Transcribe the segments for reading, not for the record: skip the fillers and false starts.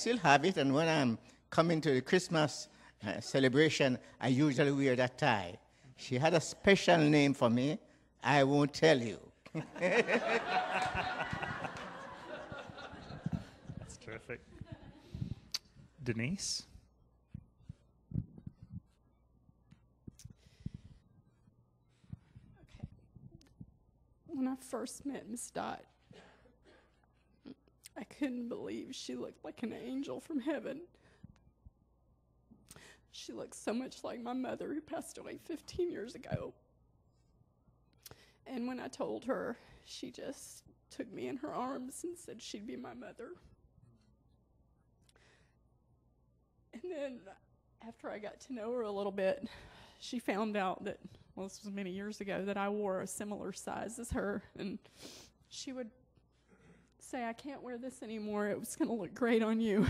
still have it, and when I'm coming to the Christmas celebration, I usually wear that tie. She had a special name for me. I won't tell you. That's terrific. Denise? Okay. When I first met Miss Dott, I couldn't believe she looked like an angel from heaven. She looked so much like my mother, who passed away 15 years ago. And when I told her, she just took me in her arms and said she'd be my mother. And then after I got to know her a little bit, she found out that, well, this was many years ago, that I wore a similar size as her. And she would say, I can't wear this anymore. It was going to look great on you.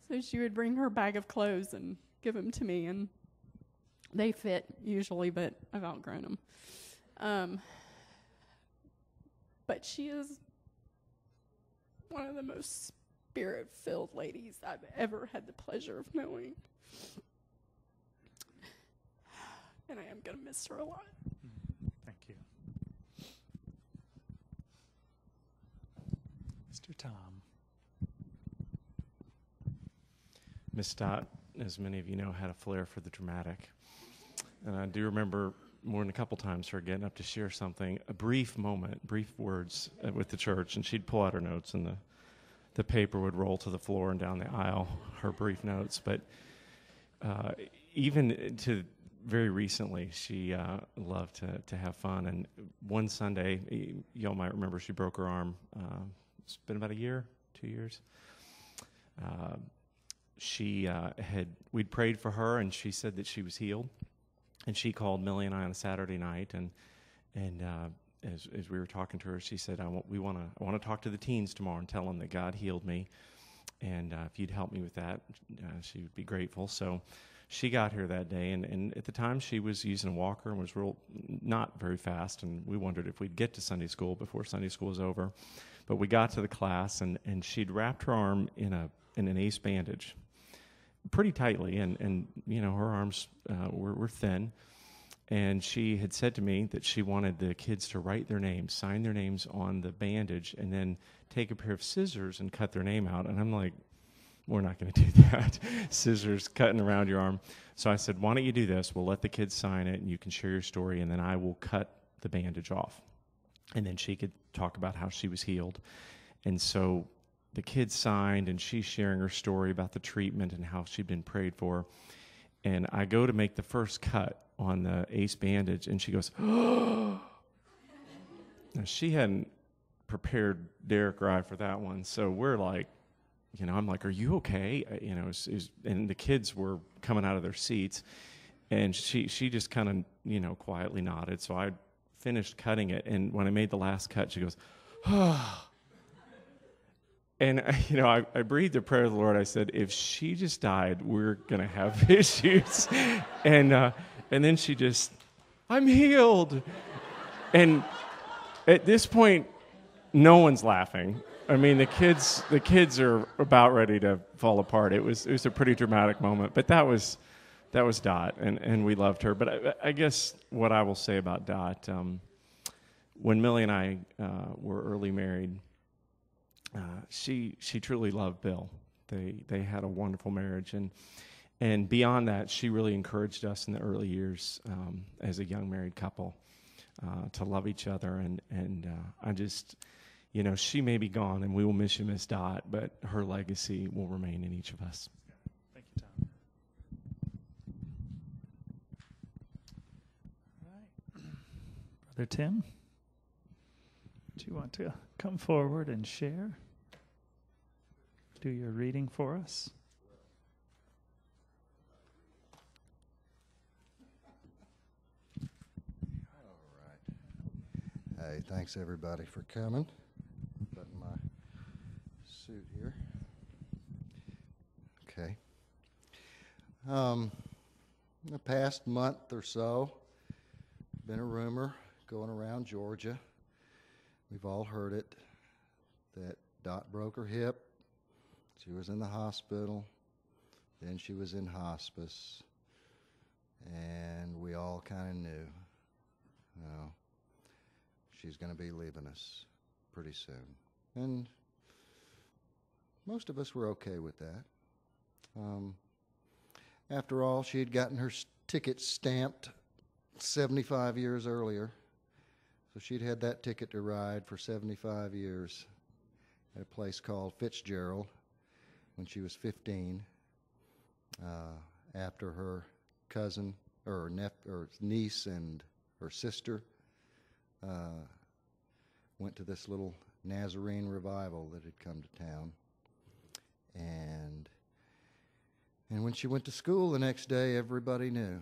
So she would bring her bag of clothes and give them to me. And they fit usually, but I've outgrown them. But she is one of the most spirit-filled ladies I've ever had the pleasure of knowing. And I am going to miss her a lot. Thank you. Mr. Tom. Miss Dott, as many of you know, had a flair for the dramatic. And I do remember more than a couple times her getting up to share something, a brief moment, brief words with the church, and she'd pull out her notes, and the paper would roll to the floor and down the aisle, her brief notes. But even to very recently, she loved to have fun. And one Sunday, y'all might remember, she broke her arm. It's been about a year, 2 years. We'd prayed for her, and she said that she was healed. And she called Millie and I on a Saturday night, and as we were talking to her, she said, I want to talk to the teens tomorrow and tell them that God healed me, and if you'd help me with that, she would be grateful. So she got here that day, and at the time she was using a walker and was not very fast, and we wondered if we'd get to Sunday school before Sunday school was over. But we got to the class, and she'd wrapped her arm in an ace bandage pretty tightly, and you know, her arms were thin, and she had said to me that she wanted the kids to write their names, sign their names on the bandage, and then take a pair of scissors and cut their name out. And I'm like, we're not going to do that. Scissors cutting around your arm. So I said, why don't you do this? We'll let the kids sign it, and you can share your story, and then I will cut the bandage off. And then she could talk about how she was healed. And so the kids signed, and she's sharing her story about the treatment and how she'd been prayed for. And I go to make the first cut on the ace bandage, and she goes, oh. Now, she hadn't prepared Derek or I for that one, so we're like, you know, I'm like, are you okay? You know, and the kids were coming out of their seats, and she just kind of, you know, quietly nodded. So I finished cutting it, and when I made the last cut, she goes, oh. And, you know, I breathed a prayer to the Lord. I said, if she just died, we're going to have issues. And then she just, I'm healed. And at this point, no one's laughing. I mean, the kids are about ready to fall apart. It was a pretty dramatic moment. But that was Dott, and we loved her. But I guess what I will say about Dott, when Millie and I were early married, she truly loved Bill. They had a wonderful marriage, and beyond that, she really encouraged us in the early years as a young married couple to love each other. And I just, you know, she may be gone, and we will miss you, Miss Dott, but her legacy will remain in each of us. Thank you, Tom. All right. Brother Tim, do you want to come forward and share? Do your reading for us. All right. Hey, thanks everybody for coming. Button my suit here. Okay. The past month or so, been a rumor going around Georgia. We've all heard it, that Dott broke her hip, She was in the hospital. Then she was in hospice. And we all kind of knew, she's going to be leaving us pretty soon. And most of us were okay with that. After all, she had gotten her ticket stamped 75 years earlier. So she'd had that ticket to ride for 75 years at a place called Fitzgerald when she was 15, after her cousin or niece and her sister went to this little Nazarene revival that had come to town. And when she went to school the next day, everybody knew,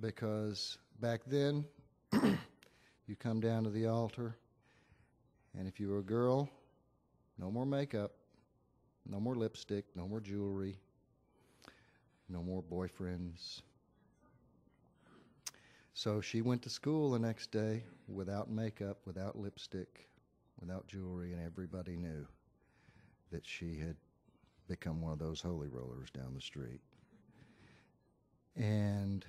because back then you come down to the altar, and if you were a girl, no more makeup, no more lipstick, no more jewelry, no more boyfriends. So she went to school the next day without makeup, without lipstick, without jewelry, and everybody knew that she had become one of those holy rollers down the street. And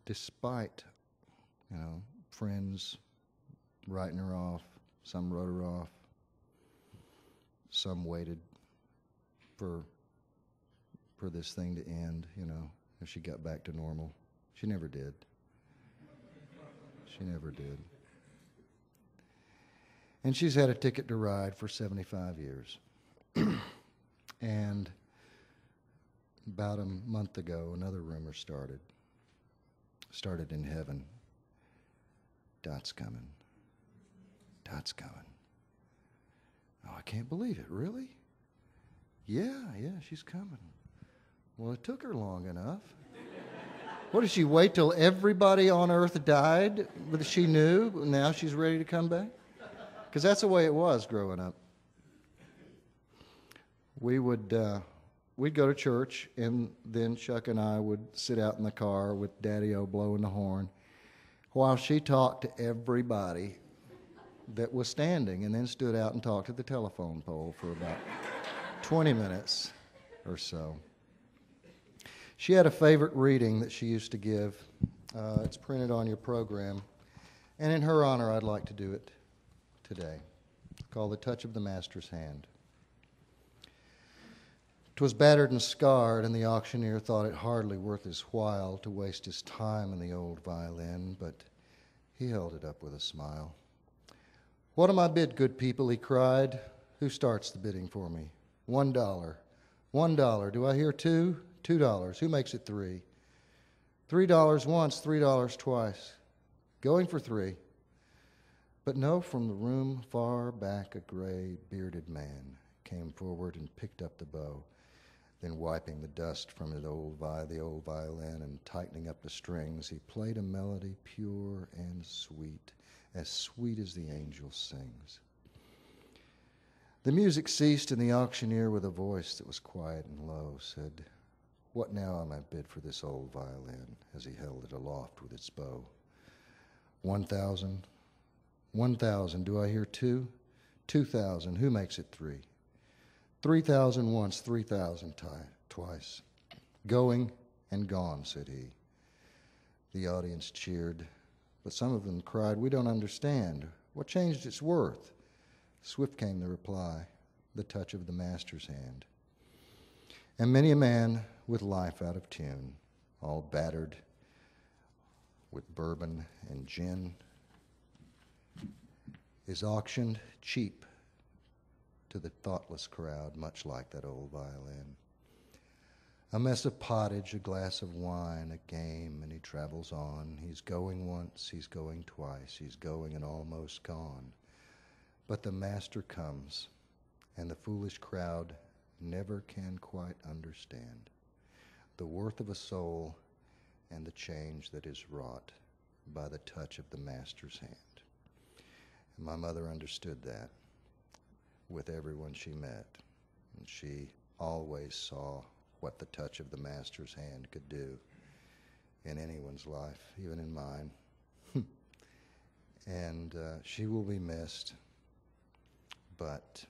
despite, friends writing her off, some wrote her off, some waited for this thing to end, if she got back to normal. She never did. She never did. And she's had a ticket to ride for 75 years. And about a month ago, another rumor started in heaven. Dott's coming. Dott's coming. Oh, I can't believe it. Really? Yeah, she's coming. Well, it took her long enough. What, did she wait till everybody on earth died that she knew? Now she's ready to come back? Because that's the way it was growing up. We'd go to church, and then Chuck and I would sit out in the car with Daddy-O blowing the horn while she talked to everybody that was standing, and then stood out and talked to the telephone pole for about 20 minutes or so. She had a favorite reading that she used to give. It's printed on your program. And in her honor, I'd like to do it today. It's called The Touch of the Master's Hand. 'Twas battered and scarred, and the auctioneer thought it hardly worth his while to waste his time in the old violin, but he held it up with a smile. "What am I bid, good people?" he cried. "Who starts the bidding for me? $1. $1. Do I hear two? $2. Who makes it $3? $3 once, $3 twice. Going for $3. But no, from the room far back a gray, bearded man came forward and picked up the bow. Then wiping the dust from the old violin and tightening up the strings, he played a melody pure and sweet as the angel sings. The music ceased, and the auctioneer, with a voice that was quiet and low, said, "What now am I bid for this old violin?" as he held it aloft with its bow. 1,000. 1,000. Do I hear two? 2,000. Who makes it $3? 3,000 once, 3,000 twice. Going and gone, said he. The audience cheered, but some of them cried, "We don't understand. What changed its worth?" Swift came the reply, "The touch of the master's hand." And many a man with life out of tune, all battered with bourbon and gin, is auctioned cheap to the thoughtless crowd, much like that old violin. A mess of pottage, a glass of wine, a game, and he travels on. He's going once, he's going twice, he's going and almost gone. But the master comes, and the foolish crowd never can quite understand the worth of a soul and the change that is wrought by the touch of the master's hand. And my mother understood that with everyone she met, and she always saw what the touch of the master's hand could do in anyone's life, even in mine. And she will be missed, but